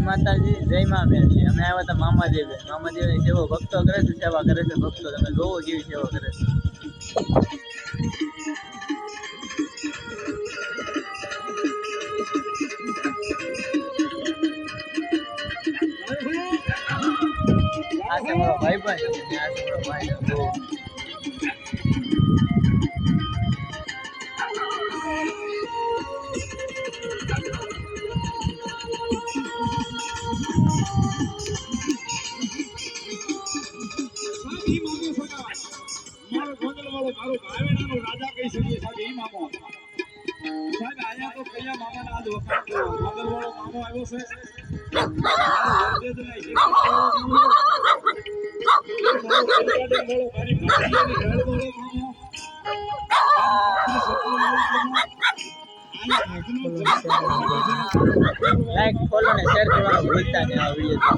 માતાજી, જય મા મેરડી. અમે આવ્યા હતા મામાદેવે. મામાદેવની સેવા ભક્તો કરે છે, સેવા કરે છે ભક્તો. તમે જોવો કેવી સેવા કરે છે. આ છે મારો ભાઈબંધ, આ છે મારો ભાઈ. મારો ભાવેણાનો રાજા કહી શકીએ સાહેબ. ઈ મામો સાહેબ આયા તો કયા મામાના આજ વખત મગલવાળો મામો આવ્યો છે. લાઈક ફોલો ને શેર કરવાનું ભૂલતા નહીં આ વિડીયો.